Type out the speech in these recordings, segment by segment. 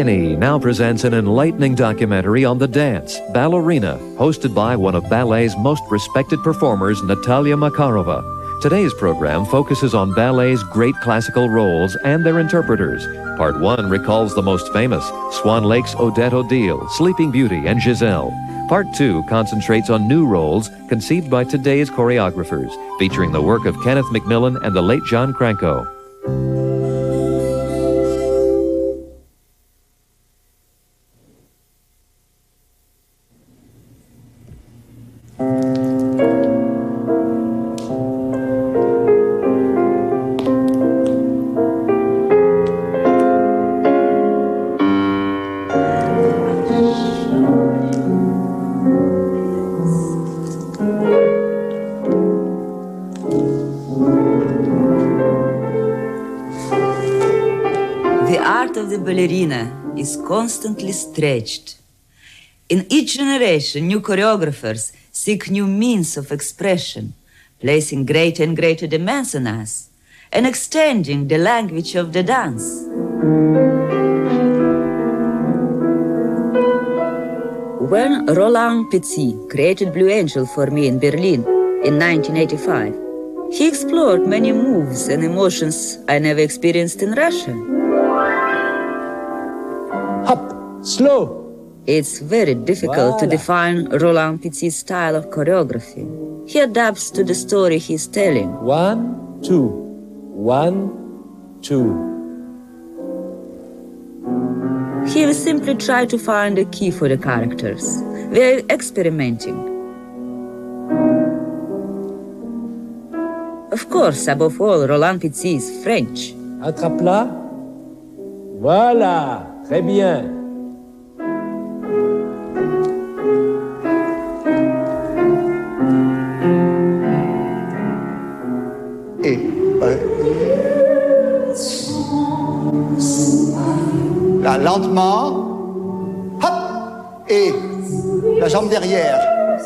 A&E now presents an enlightening documentary on the dance, Ballerina, hosted by one of ballet's most respected performers, Natalia Makarova. Today's program focuses on ballet's great classical roles and their interpreters. Part 1 recalls the most famous, Swan Lake's Odette Odile, Sleeping Beauty, and Giselle. Part 2 concentrates on new roles conceived by today's choreographers, featuring the work of Kenneth Macmillan and the late John Cranko. The art of the ballerina is constantly stretched. In each generation, new choreographers seek new means of expression, placing greater and greater demands on us, and extending the language of the dance. When Roland Petit created Blue Angel for me in Berlin in 1985, he explored many moves and emotions I never experienced in Russia. Hop, slow. It's very difficult to define Roland Petit's style of choreography. He adapts to the story he's telling. 1, 2, 1, 2. He will simply try to find a key for the characters. We're experimenting. Of course, above all, Roland Petit is French. Attrape-la. Voilà, très bien. Et là, lentement, hop, et la jambe derrière.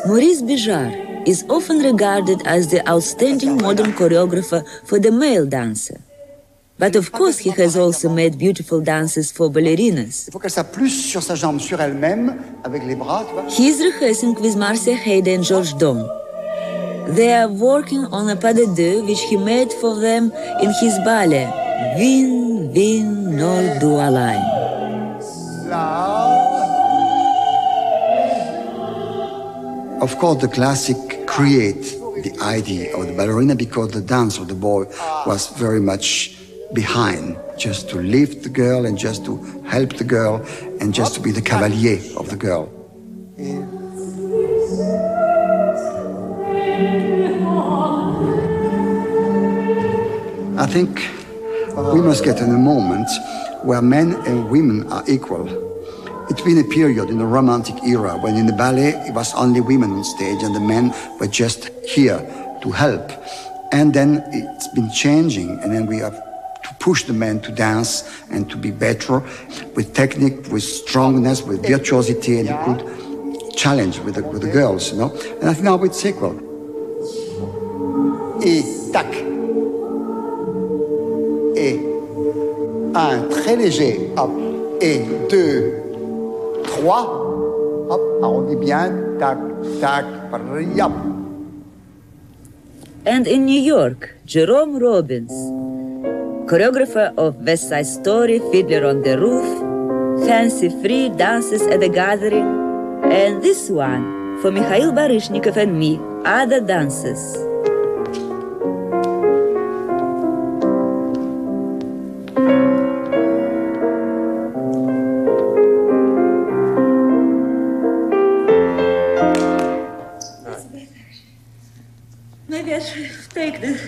Maurice Bijard is often regarded as the outstanding modern choreographer for the male dancer. But of course he has also made beautiful dances for ballerinas. Il faut qu'elle s'appuie sur sa jambe, sur elle-même, avec les bras, tu vois. He is rehearsing with Marcia Hayde and Georges Dom. They are working on a pas de deux which he made for them in his ballet, Vin, Vin, Nol, Du Allein. Of course, the classic create the idea of the ballerina because the dance of the boy was very much behind, just to lift the girl and just to help the girl and just to be the cavalier of the girl. I think we must get in a moment where men and women are equal. It's been a period in the Romantic era when in the ballet it was only women on stage and the men were just here to help. And then it's been changing, and then we have to push the men to dance and to be better with technique, with strongness, with virtuosity, and a good challenge with the girls, you know. And I think now it's equal. Et tac. Et un très léger, hop. Et 2, 3, hop, arrondis bien, tac, tac, hop. And in New York, Jerome Robbins, choreographer of West Side Story, Fiddler on the Roof, Fancy Free, Dances at the Gathering, and this one for Mikhail Baryshnikov and me, Other Dances. Maybe I should take this.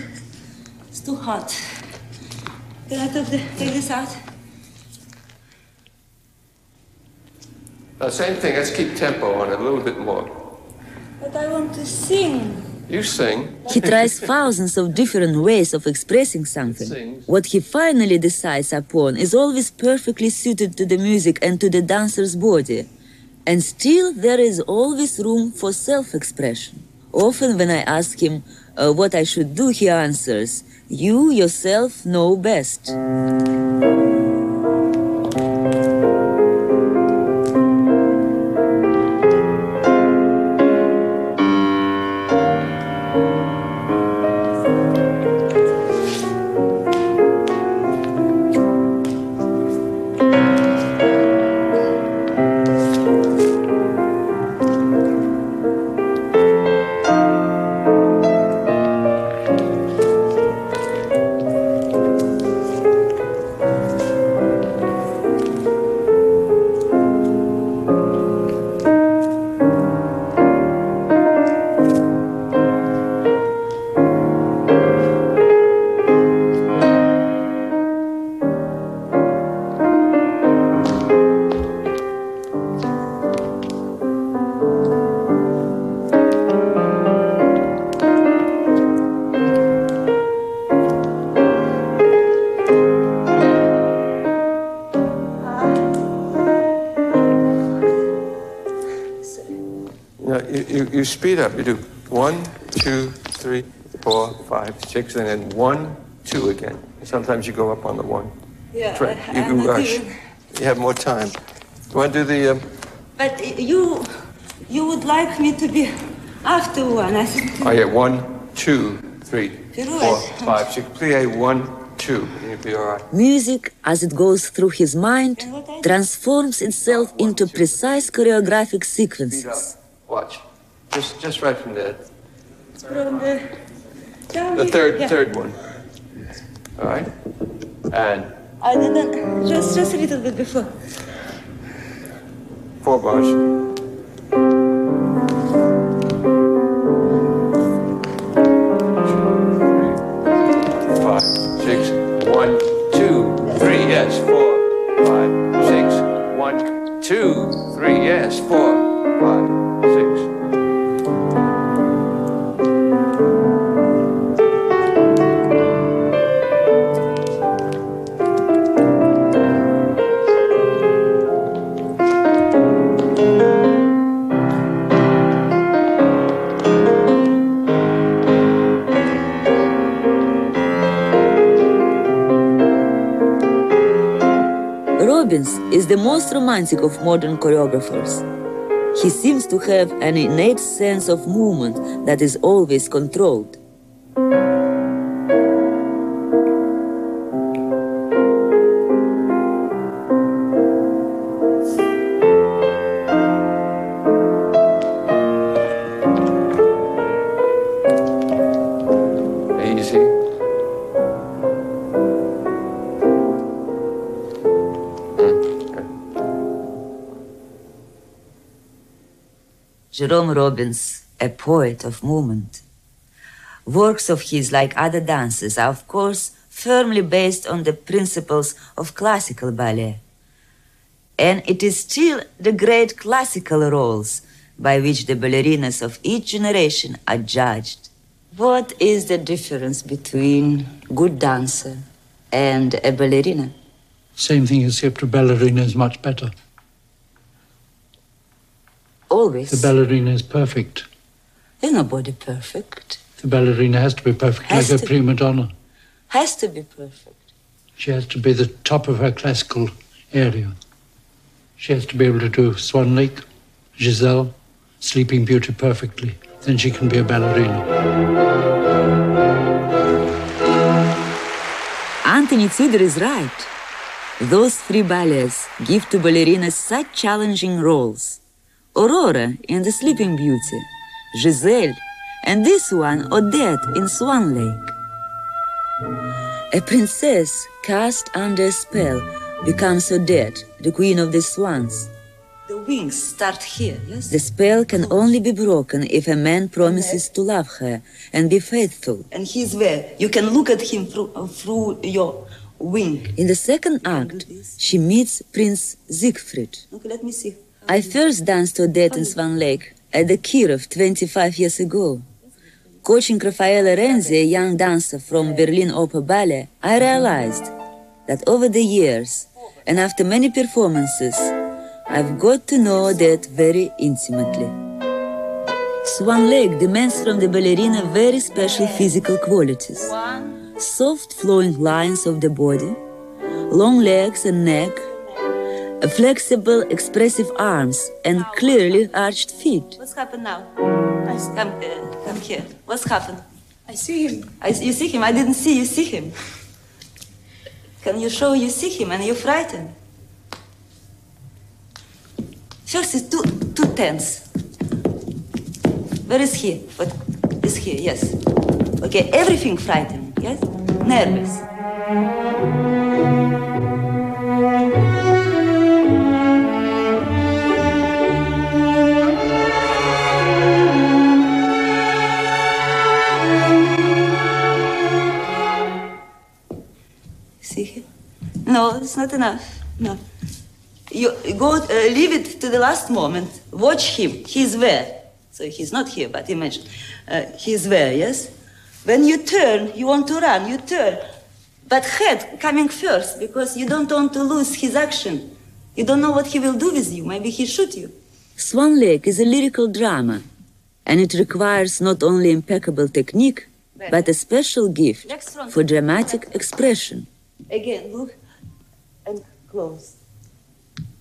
It's too hot. Can I take this out? Same thing, let's keep tempo on it a little bit more. But I want to sing. You sing. He tries thousands of different ways of expressing something. What he finally decides upon is always perfectly suited to the music and to the dancer's body. And still there is always room for self-expression. Often when I ask him what I should do, he answers, "You yourself know best." you speed up. You do 1, 2, 3, 4, 5, 6, and then 1, 2 again. Sometimes you go up on the 1. Yeah, you rush. You have more time. You want to do the... But you would like me to be after 1, I think. Oh, yeah, 1, 2, 3, 4, 5, 6. Plie 1, 2, and you'll be all right. Music, as it goes through his mind, transforms itself into precise choreographic sequences. Watch. Just right from there. From The third one. All right? And... I didn't, just a little bit before. 4 bars. 5, 6, 1, 2, 3, yes, 4, 5, 6, 1, 2, 3, yes, 4, 5, 6. Robbins is the most romantic of modern choreographers. He seems to have an innate sense of movement that is always controlled. Easy. Jerome Robbins, a poet of movement. Works of his, like other dances, are of course firmly based on the principles of classical ballet. And it is still the great classical roles by which the ballerinas of each generation are judged. What is the difference between a good dancer and a ballerina? Same thing, except a ballerina is much better. Always. The ballerina is perfect. There's nobody perfect. The ballerina has to be perfect, like a prima donna. Has to be perfect. She has to be the top of her classical area. She has to be able to do Swan Lake, Giselle, Sleeping Beauty perfectly. Then she can be a ballerina. Anthony Tudor is right. Those 3 ballets give to ballerinas such challenging roles. Aurora in The Sleeping Beauty, Giselle, and this one, Odette, in Swan Lake. A princess cast under a spell becomes Odette, the queen of the swans. The wings start here, yes? The spell can only be broken if a man promises to love her and be faithful. And he's there. You can look at him through your wing. In the second act, she meets Prince Siegfried. Okay, let me see. I first danced Odette in Swan Lake at the Kirov 25 years ago. Coaching Raffaella Renzi, a young dancer from Berlin Opera Ballet, I realized that over the years, and after many performances, I've got to know Odette very intimately. Swan Lake demands from the ballerina very special physical qualities. Soft flowing lines of the body, long legs and neck, flexible, expressive arms, and clearly arched feet. What's happened now? Come here. What's happened? I see him. You see him? I didn't see you see him. Can you show you see him and you're frightened? First is too tense. Where is he? What is he? Yes. Okay, everything frightened, yes? Nervous. See him? No, it's not enough. No. You go, leave it to the last moment. Watch him. He's there. So he's not here, but imagine. He's there, yes? When you turn, you want to run, you turn. But head coming first, because you don't want to lose his action. You don't know what he will do with you. Maybe he shoot you. Swan Lake is a lyrical drama. and it requires not only impeccable technique, but a special gift for dramatic expression. Again, look and close.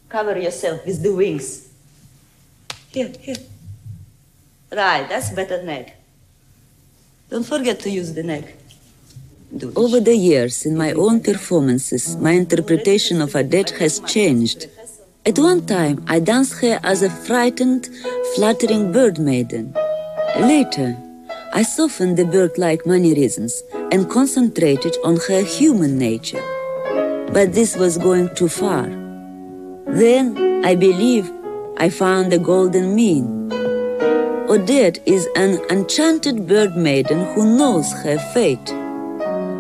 Cover yourself with the wings. Here. Right, that's better neck. Don't forget to use the neck. Over the years, in my own performances, my interpretation of Odette has changed. At one time, I danced her as a frightened, fluttering bird maiden. Later, I softened the bird-like mannerisms and concentrated on her human nature. But this was going too far. Then, I believe, I found the golden mean. Odette is an enchanted bird maiden who knows her fate.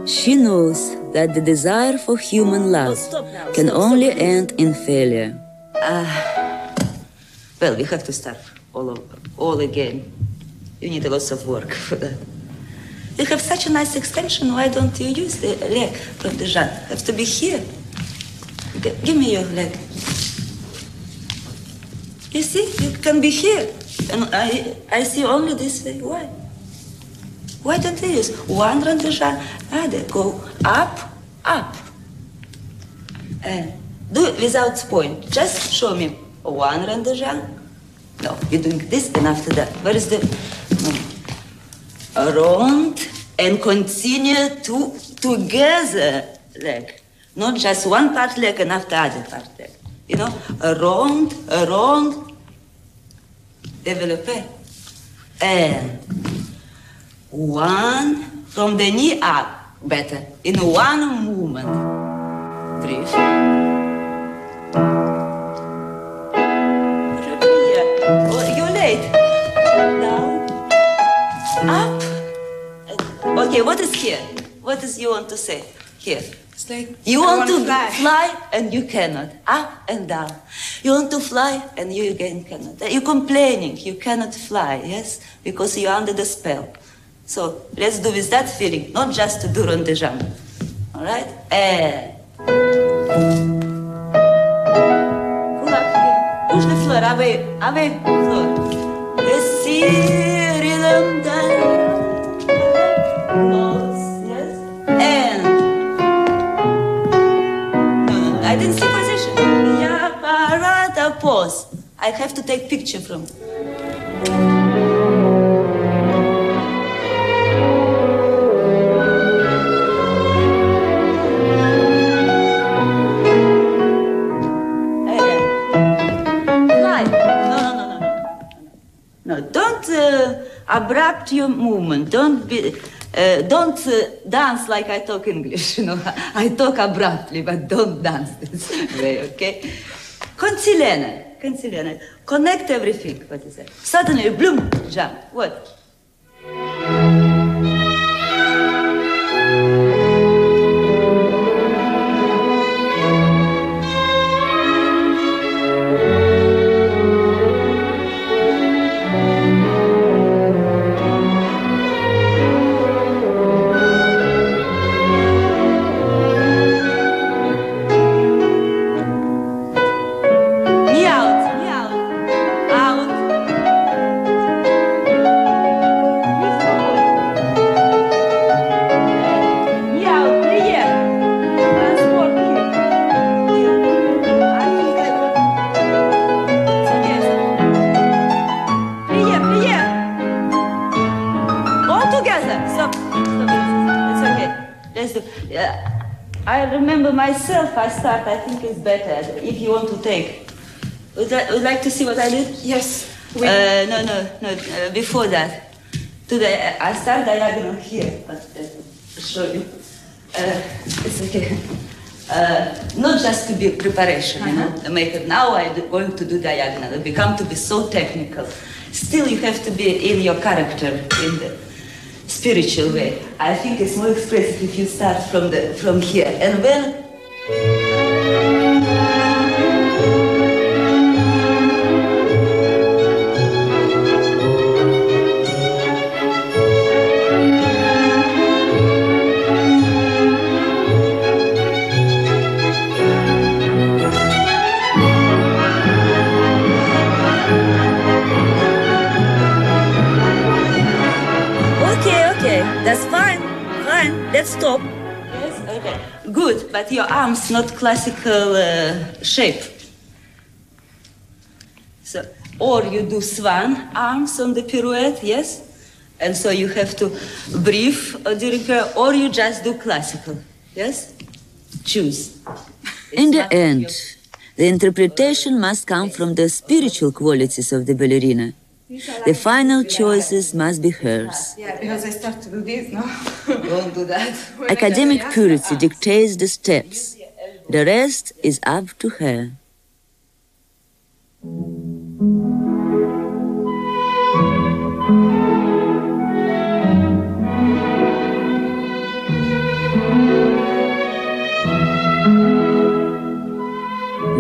She knows that the desire for human love can only end in failure. Well, we have to start all again. You need a lot of work for that. You have such a nice extension, why don't you use the leg from the Jean? Have to be here. Give me your leg. You see, you can be here. And I see only this way. Why? Why don't you use one round the Jean? Go up. And do it without point. Just show me one round the Jean. No, you're doing this and after that. Where is the... Around and continue together leg. Not just one part leg and after other part leg. You know, around, développer. And one from the knee up, better. In one movement. Drift. Oh, you're late. Down. Up. Okay, what is here? What is you want to say? Here. It's like you want to fly and you cannot. Up and down. You want to fly and you again cannot. You're complaining. You cannot fly, yes? Because you're under the spell. So let's do with that feeling, not just to do rond de jambe. All right? And pull up here. Push the floor away, floor. Let's see rhythm down. Close, yes? And no, I didn't see position. Yeah, parada, pause. I have to take picture from. No, don't abrupt your movement. Don't dance like I talk English. You know, I talk abruptly, but don't dance this way, okay? Conciliana. Connect everything. What is that? Suddenly, bloom, jump. What? I remember myself, I think it's better if you want to take. Would like to see what I did? Yes. No, before that. I start diagonal here, but I'll show you. It's okay. Not just to be preparation, you know, make it. Now I'm going to do diagonal. It become to be so technical. Still, you have to be in your character, in the spiritual way. I think it's more expressive if you start from here. And when Okay. Good, but your arms not classical shape. So, or you do swan arms on the pirouette, yes? And so you have to breathe during pirouette, or you just do classical, yes? Choose. In the end, the interpretation must come from the spiritual qualities of the ballerina. The final choices must be hers. Yeah, because I start to do this, no? Don't do that. Academic purity dictates the steps. The rest is up to her.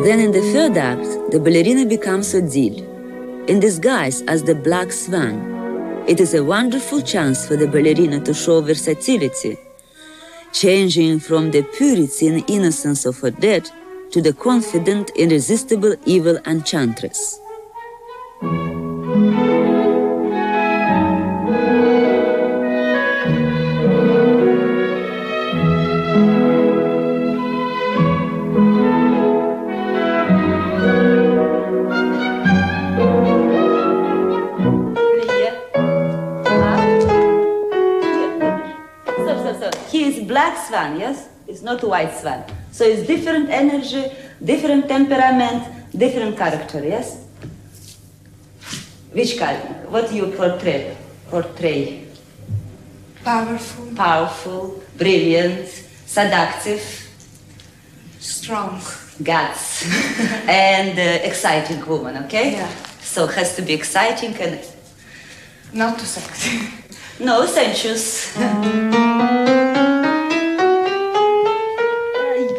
Then in the third act, the ballerina becomes Odile, in disguise as the black swan. It is a wonderful chance for the ballerina to show versatility, changing from the purity and innocence of her dead to the confident, irresistible evil enchantress. Black swan, yes? It's not white swan. So it's different energy, different temperament, different character, yes? Which character? What do you portray? Powerful. Powerful, brilliant, seductive. Strong. Guts. And exciting woman, okay? Yeah. So it has to be exciting and... Not too sexy. No, sensuous.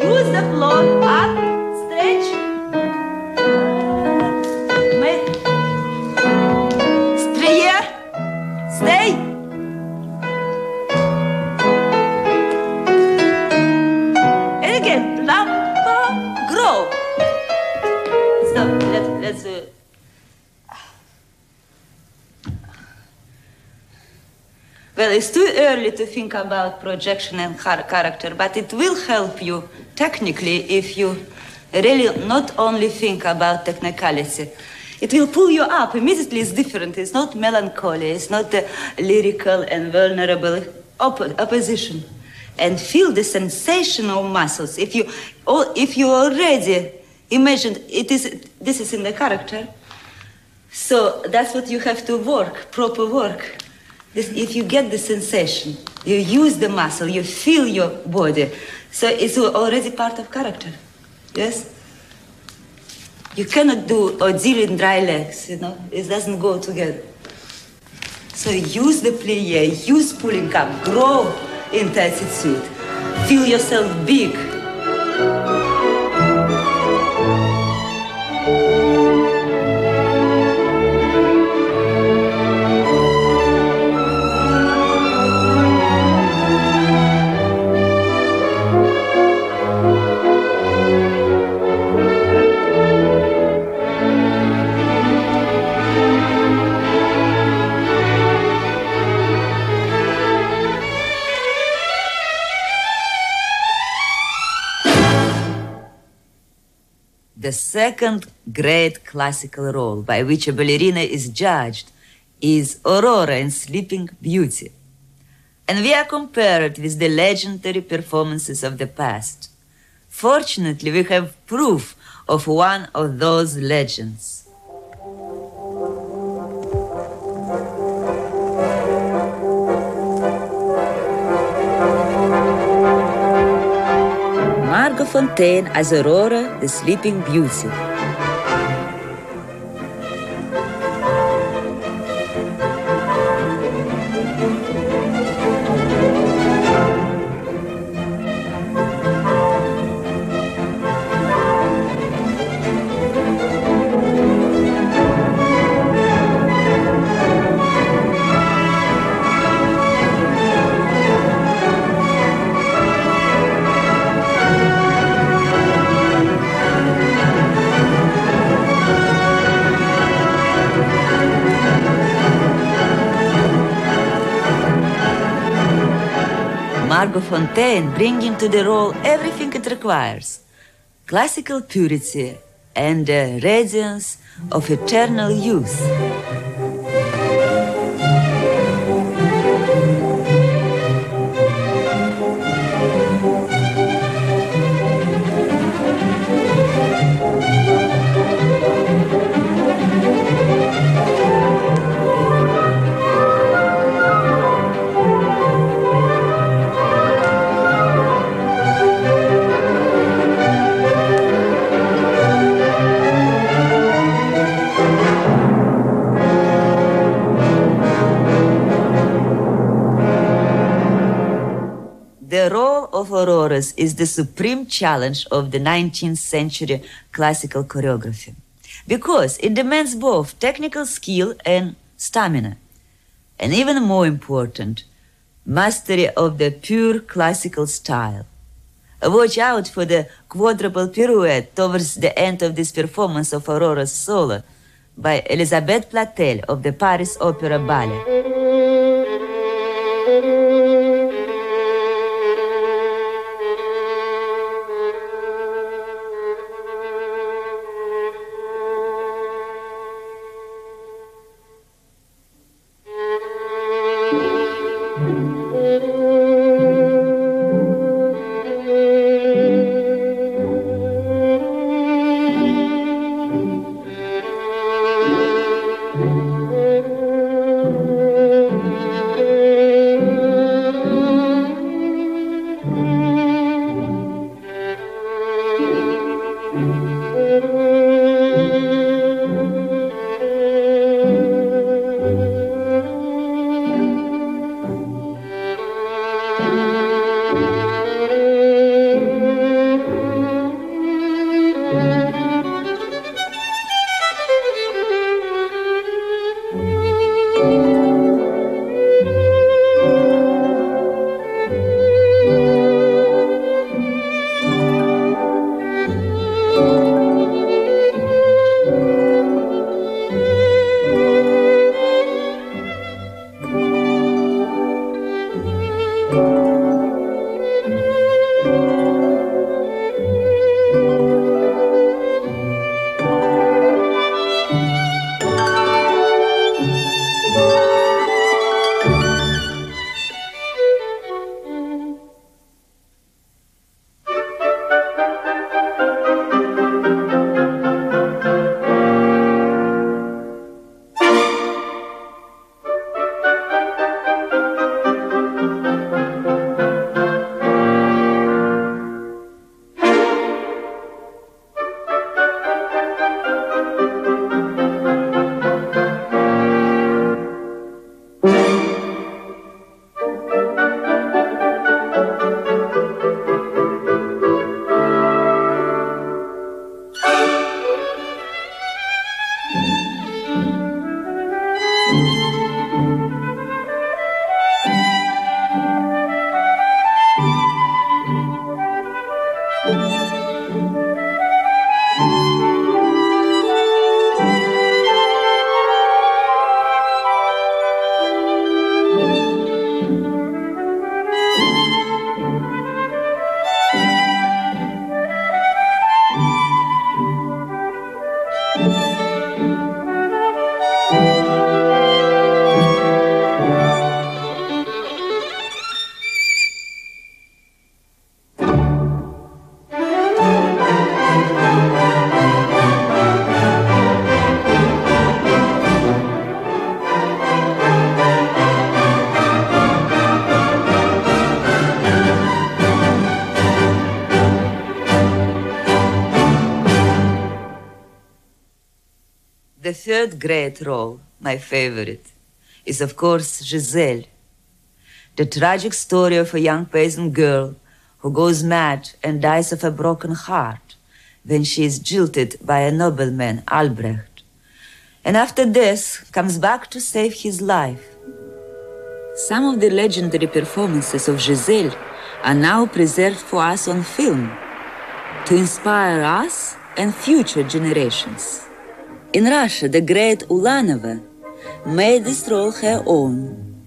Use the floor, up, stretch. Strier, stay. And again, lampa, grow. Stop, let's do it. Well, it's too early to think about projection and character, but it will help you technically if you really not only think about technicality. It will pull you up. Immediately it's different. It's not melancholy. It's not lyrical and vulnerable opposition. And feel the sensation of muscles. If you already imagined this is in the character, so that's what you have to work, proper work. If you get the sensation, you use the muscle, you feel your body, so it's already part of character, yes? You cannot do Odile in dry legs, you know? It doesn't go together. So use the plie, use pulling up, grow into attitude, feel yourself big. The second great classical role by which a ballerina is judged is Aurora in Sleeping Beauty. And we are compared with the legendary performances of the past. Fortunately, we have proof of one of those legends. Margot Fonteyn as Aurora, the Sleeping Beauty. Fontaine bringing to the role everything it requires: classical purity and the radiance of eternal youth. The role of auroras is the supreme challenge of the 19th century classical choreography, because it demands both technical skill and stamina, and even more important, mastery of the pure classical style. Watch out for the quadruple pirouette towards the end of this performance of Aurora's solo by Elisabeth Platel of the Paris Opera Ballet. The third great role, my favorite, is of course Giselle, the tragic story of a young peasant girl who goes mad and dies of a broken heart when she is jilted by a nobleman, Albrecht, and after death comes back to save his life. Some of the legendary performances of Giselle are now preserved for us on film to inspire us and future generations. In Russia, the great Ulanova made this role her own.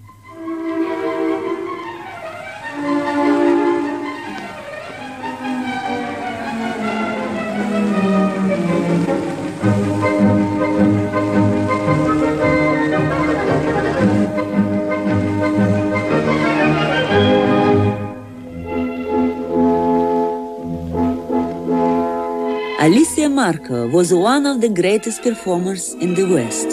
Alicia Marco was one of the greatest performers in the West.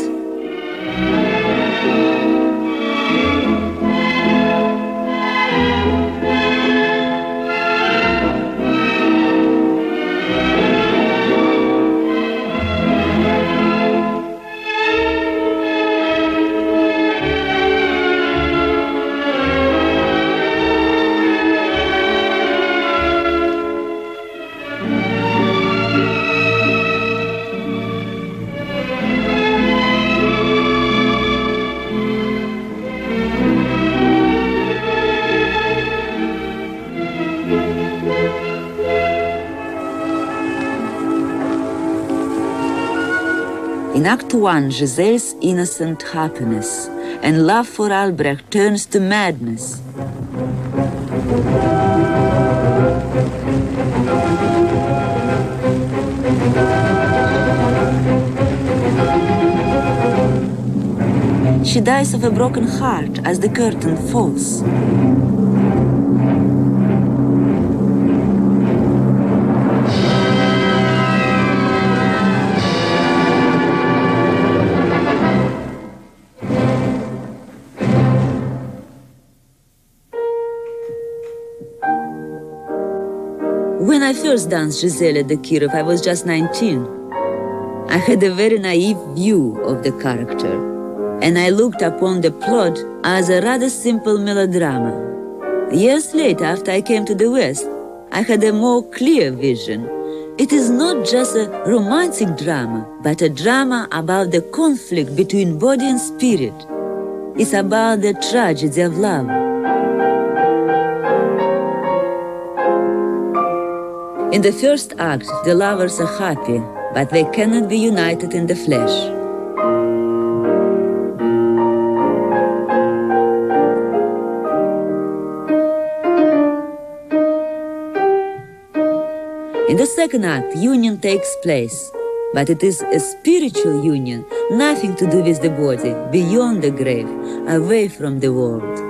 In Act 1, Giselle's innocent happiness and love for Albrecht turns to madness. She dies of a broken heart as the curtain falls. When I first danced Giselle at the Kirov, I was just 19. I had a very naive view of the character, and I looked upon the plot as a rather simple melodrama. Years later, after I came to the West, I had a more clear vision. It is not just a romantic drama, but a drama about the conflict between body and spirit. It's about the tragedy of love. In the first act, the lovers are happy, but they cannot be united in the flesh. In the second act, union takes place, but it is a spiritual union, nothing to do with the body, beyond the grave, away from the world.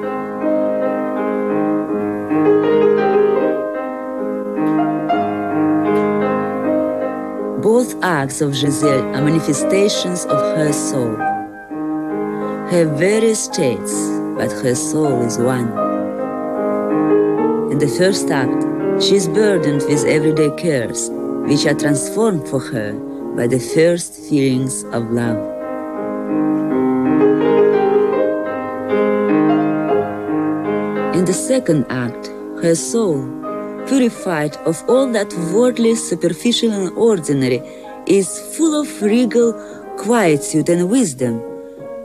Both acts of Giselle are manifestations of her soul. Her various states, but her soul is one. In the first act, she is burdened with everyday cares, which are transformed for her by the first feelings of love. In the second act, her soul, purified of all that worldly, superficial and ordinary, is full of regal quietude and wisdom.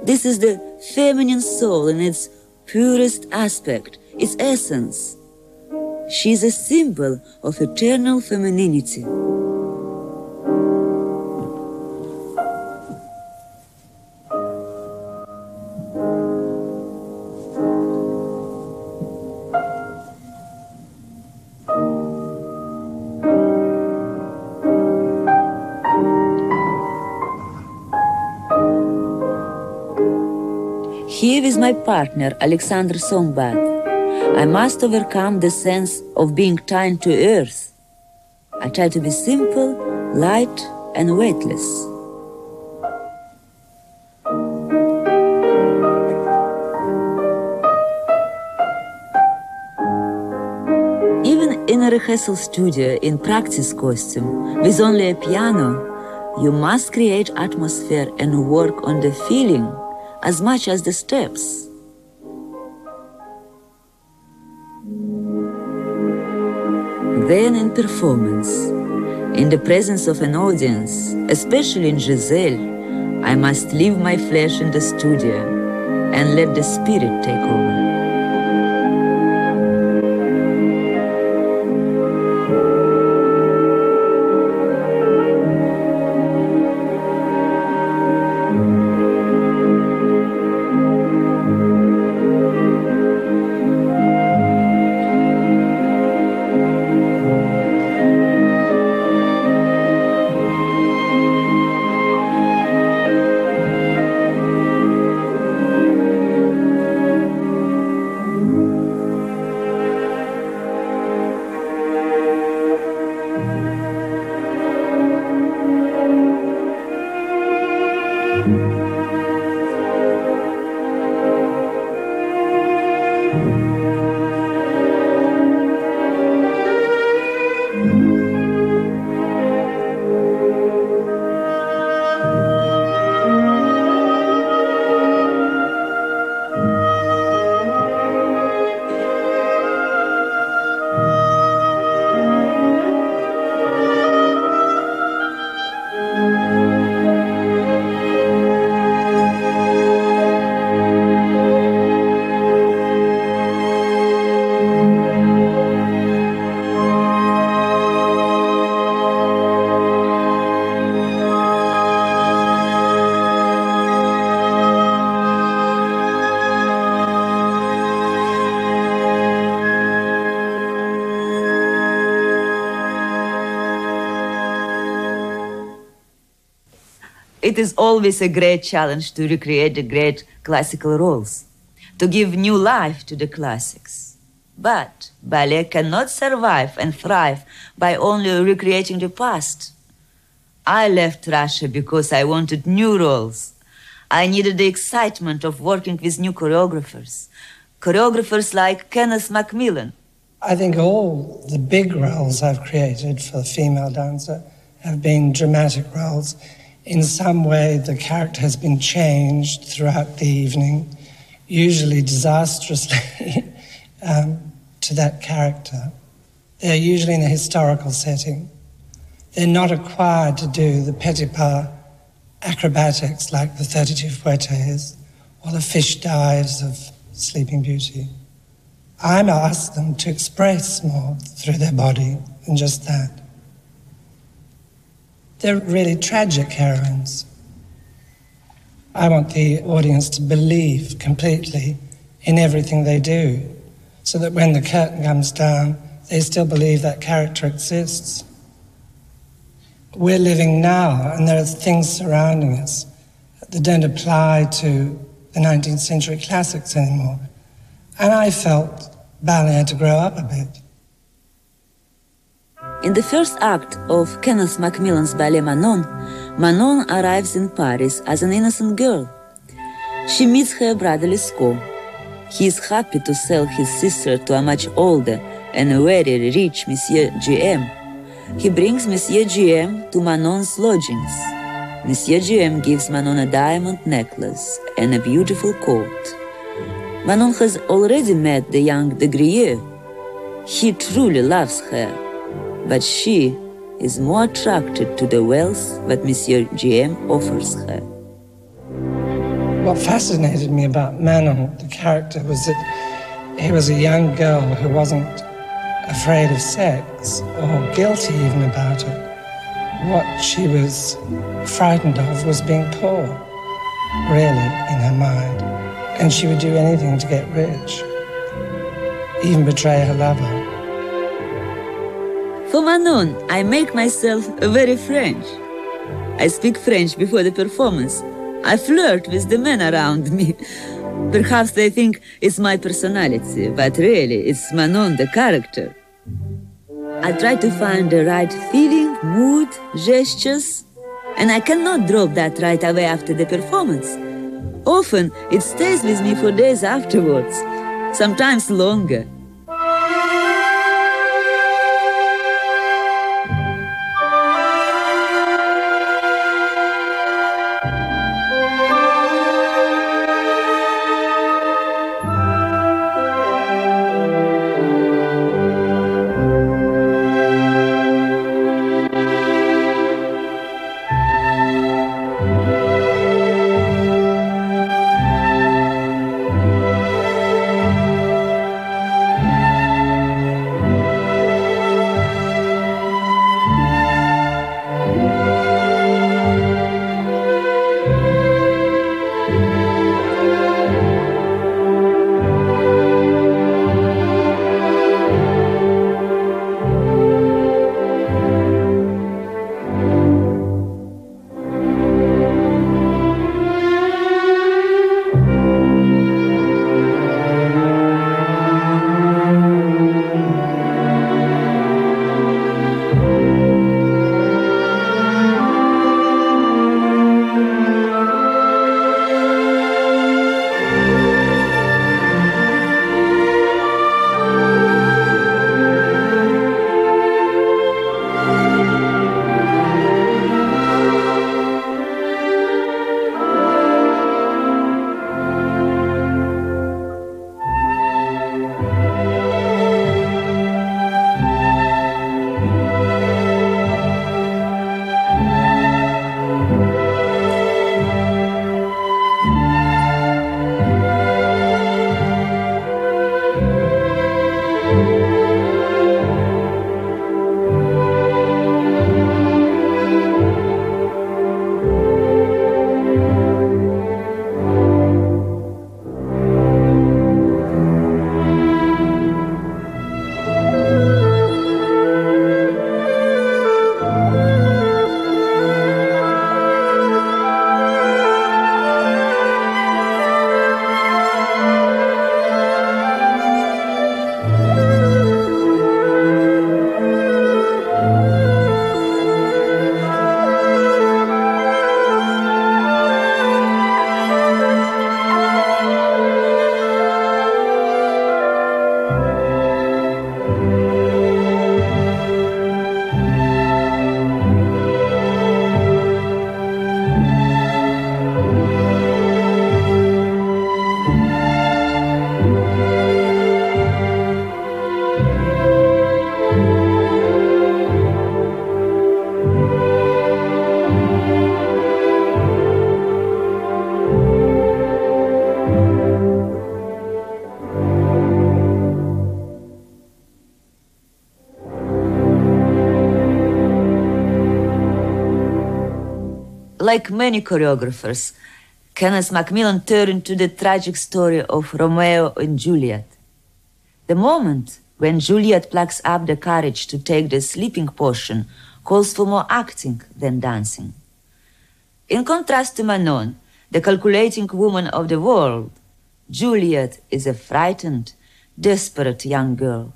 This is the feminine soul in its purest aspect, its essence. She is a symbol of eternal femininity. Here is my partner, Alexander Sombad. I must overcome the sense of being tied to earth. I try to be simple, light, and weightless. Even in a rehearsal studio in practice costume, with only a piano, you must create atmosphere and work on the feeling as much as the steps. Then in performance, in the presence of an audience, especially in Giselle, I must leave my flesh in the studio and let the spirit take over. It is always a great challenge to recreate the great classical roles, to give new life to the classics. But ballet cannot survive and thrive by only recreating the past. I left Russia because I wanted new roles. I needed the excitement of working with new choreographers. Choreographers like Kenneth Macmillan. I think all the big roles I've created for the female dancer have been dramatic roles. In some way, the character has been changed throughout the evening, usually disastrously, to that character. They're usually in a historical setting. They're not required to do the petit pas acrobatics like the 32 fouettes or the fish dives of Sleeping Beauty. I'm asked them to express more through their body than just that. They're really tragic heroines. I want the audience to believe completely in everything they do, so that when the curtain comes down, they still believe that character exists. We're living now, and there are things surrounding us that don't apply to the 19th century classics anymore. And I felt ballet had to grow up a bit. In the first act of Kenneth Macmillan's ballet Manon, Manon arrives in Paris as an innocent girl. She meets her brother Lescaut. He is happy to sell his sister to a much older and very rich Monsieur GM. He brings Monsieur GM to Manon's lodgings. Monsieur GM gives Manon a diamond necklace and a beautiful coat. Manon has already met the young de Grieux. He truly loves her, but she is more attracted to the wealth that Monsieur GM offers her. What fascinated me about Manon, the character, was that he was a young girl who wasn't afraid of sex or guilty even about it. What she was frightened of was being poor, really, in her mind. And she would do anything to get rich, even betray her lover. For Manon, I make myself very French. I speak French before the performance. I flirt with the men around me. Perhaps they think it's my personality, but really it's Manon, the character. I try to find the right feeling, mood, gestures, and I cannot drop that right away after the performance. Often it stays with me for days afterwards, sometimes longer. Like many choreographers, Kenneth Macmillan turned to the tragic story of Romeo and Juliet. The moment when Juliet plucks up the courage to take the sleeping portion calls for more acting than dancing. In contrast to Manon, the calculating woman of the world, Juliet is a frightened, desperate young girl.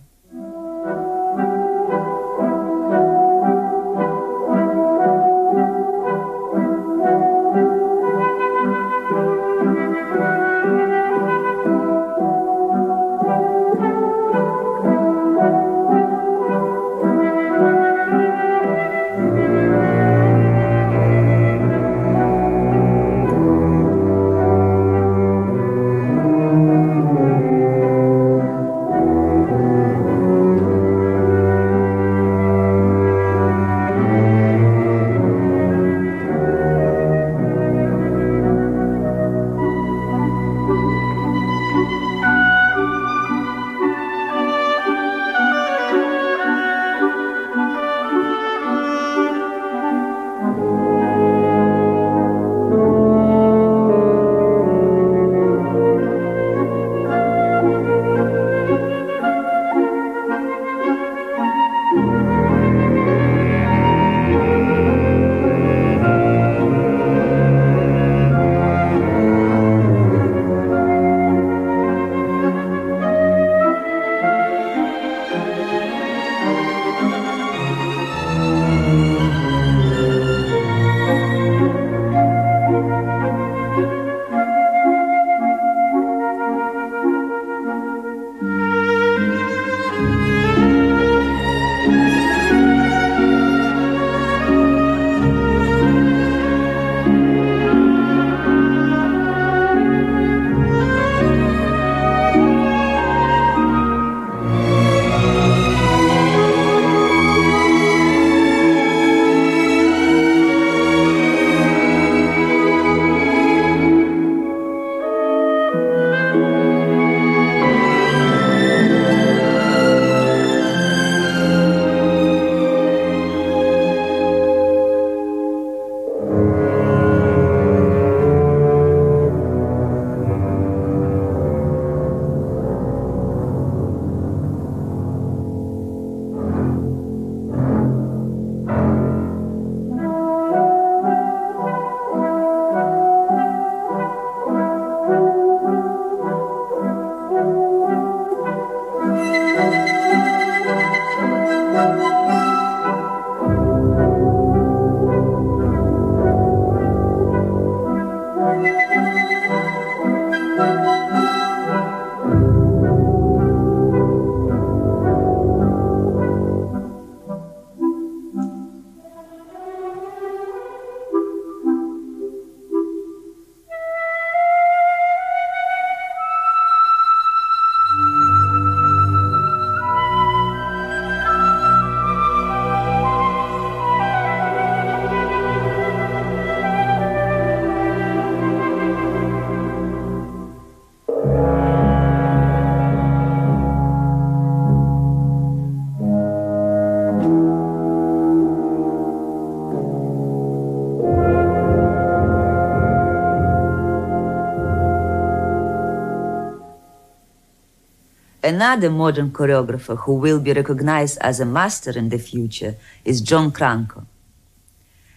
Another modern choreographer who will be recognized as a master in the future is John Cranko.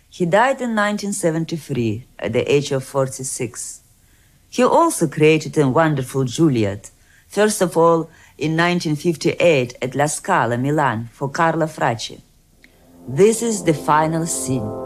He died in 1973 at the age of 46. He also created a wonderful Juliet, first of all in 1958 at La Scala, Milan, for Carlo Fracci. This is the final scene.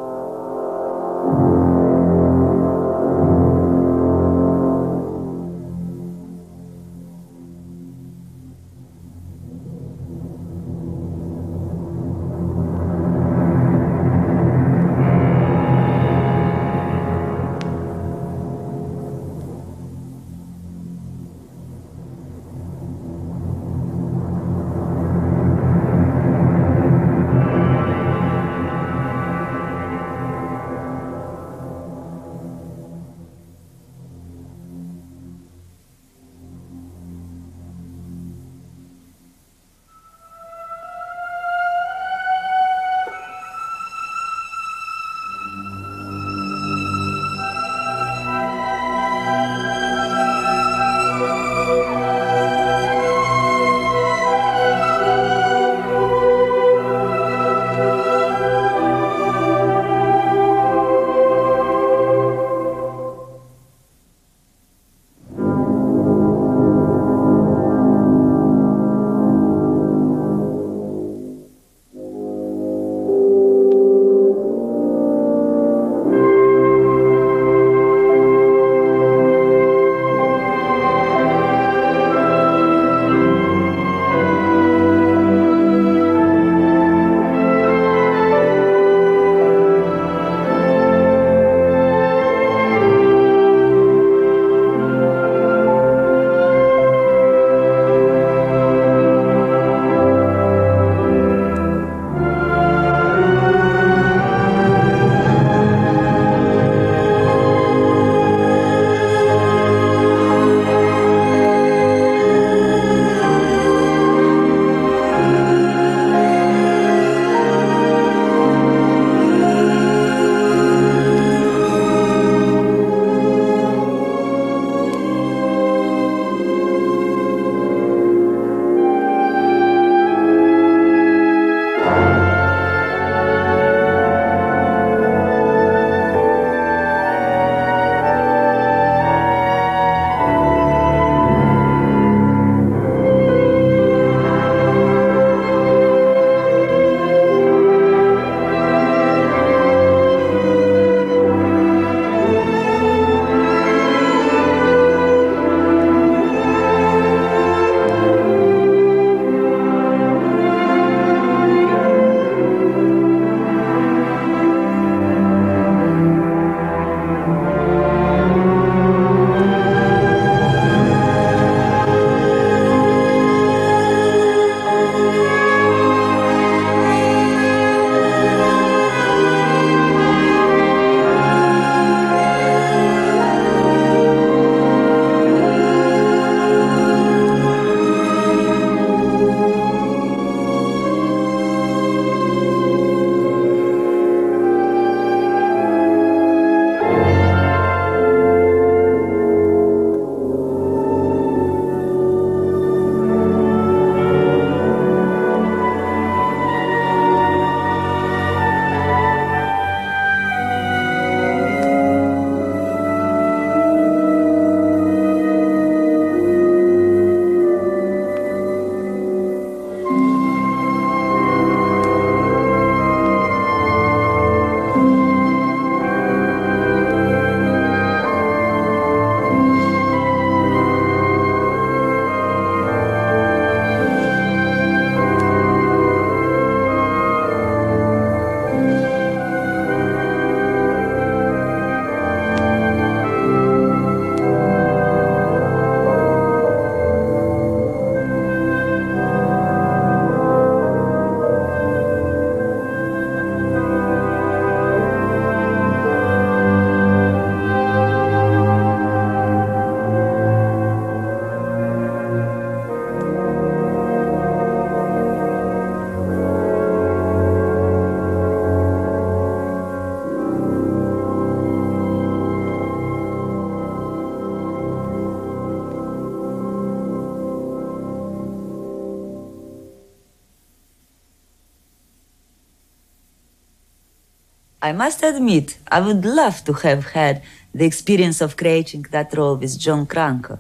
I must admit, I would love to have had the experience of creating that role with John Cranko,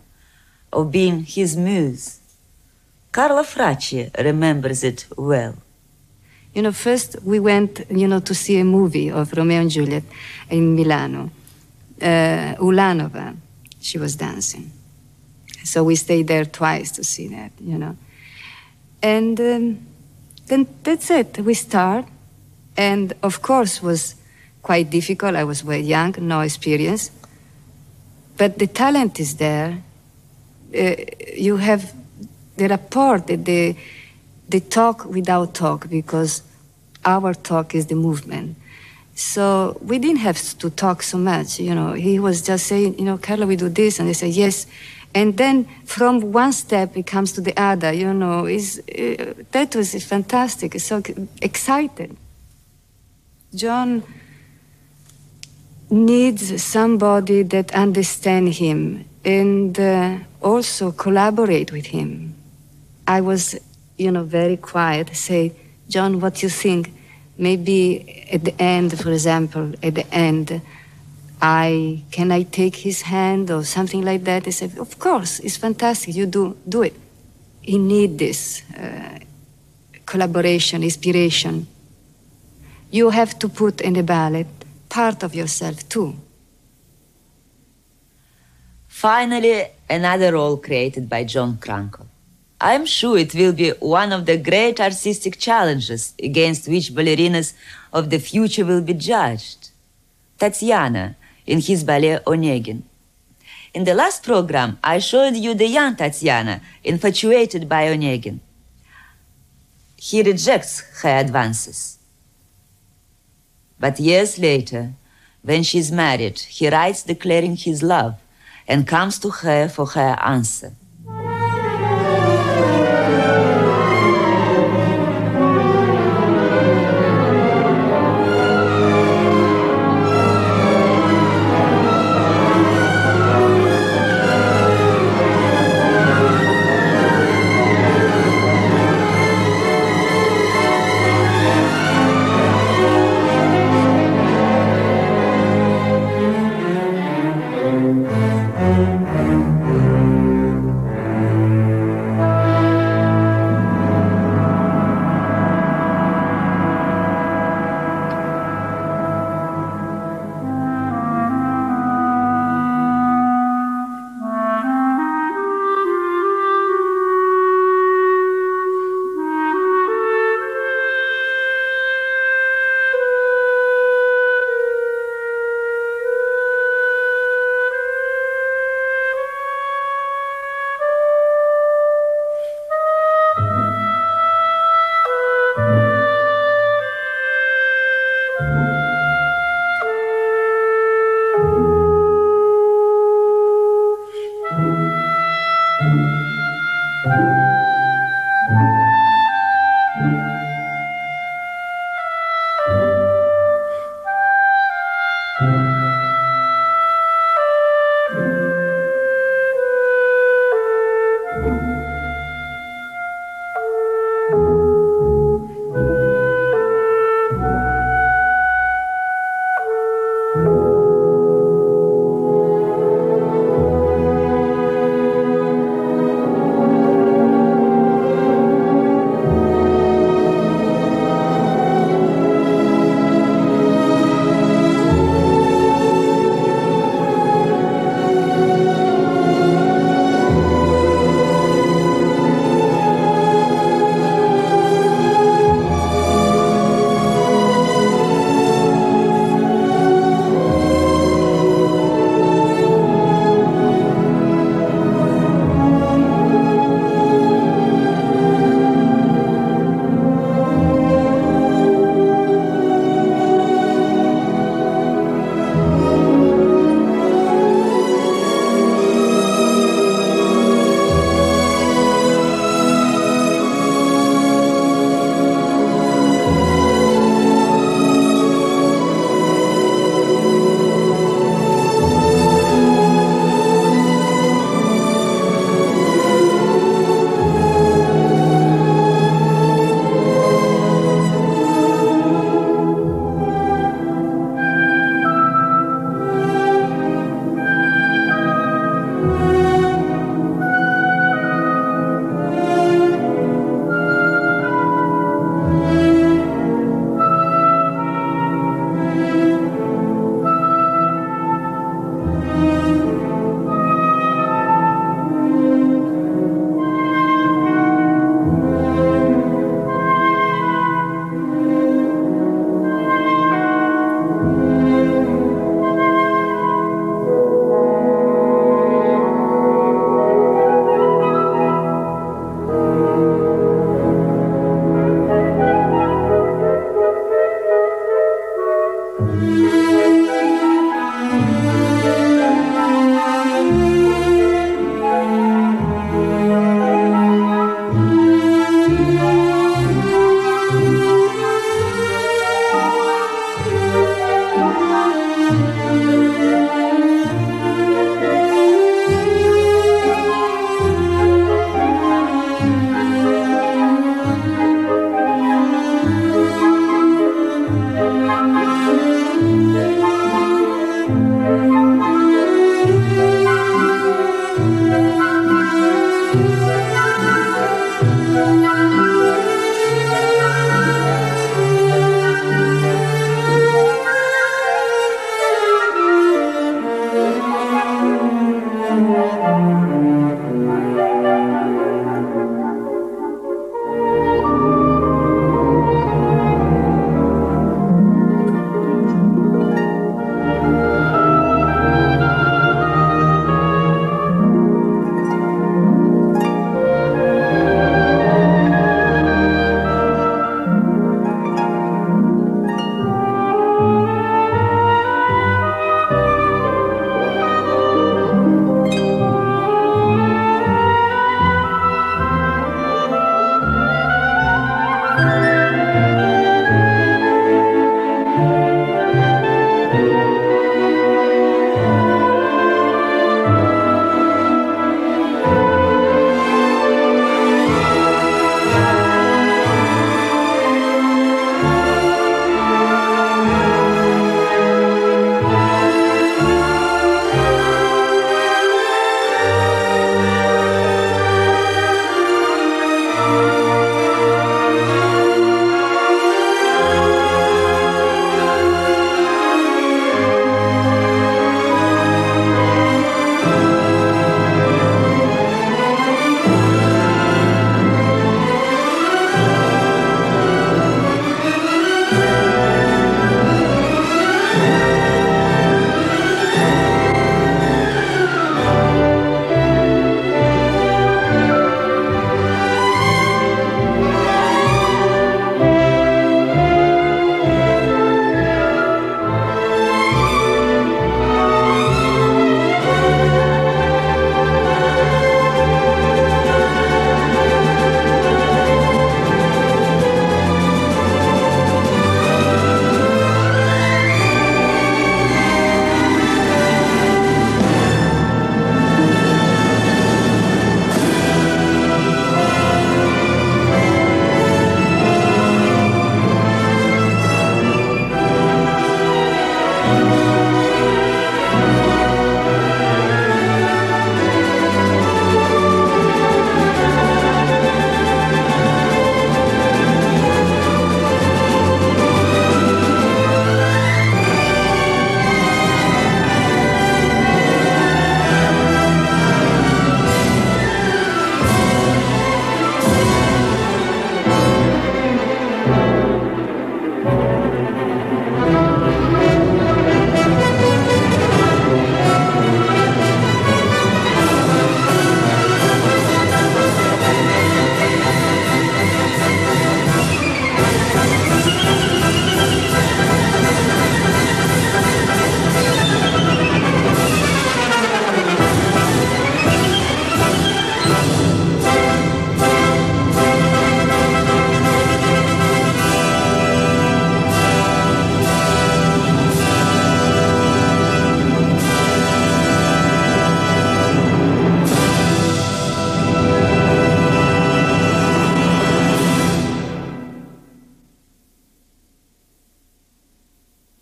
of being his muse. Carlo Fracci remembers it well. You know, first we went, you know, to see a movie of Romeo and Juliet in Milano. Ulanova, she was dancing. So we stayed there twice to see that, you know. And then that's it. We start. And of course was quite difficult. I was very young, no experience. But the talent is there. You have the rapport, the talk without talk, because our talk is the movement. So we didn't have to talk so much, you know. He was just saying, you know, Carlo, we do this, and they say yes. And then from one step it comes to the other, you know. That was fantastic. It's so excited. John needs somebody that understands him and also collaborate with him. I was, you know, very quiet, say, John, what do you think? Maybe at the end, for example, at the end, can I take his hand or something like that? He said, of course, it's fantastic, you do it. He needs this collaboration, inspiration. You have to put in the ballet part of yourself too. Finally, another role created by John Cranko. I'm sure it will be one of the great artistic challenges against which ballerinas of the future will be judged. Tatiana, in his ballet Onegin. In the last program, I showed you the young Tatiana, infatuated by Onegin. He rejects her advances. But years later, when she's married, he writes declaring his love and comes to her for her answer.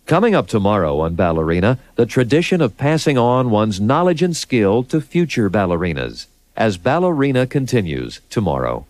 Coming up tomorrow on Ballerina, the tradition of passing on one's knowledge and skill to future ballerinas, as Ballerina continues tomorrow.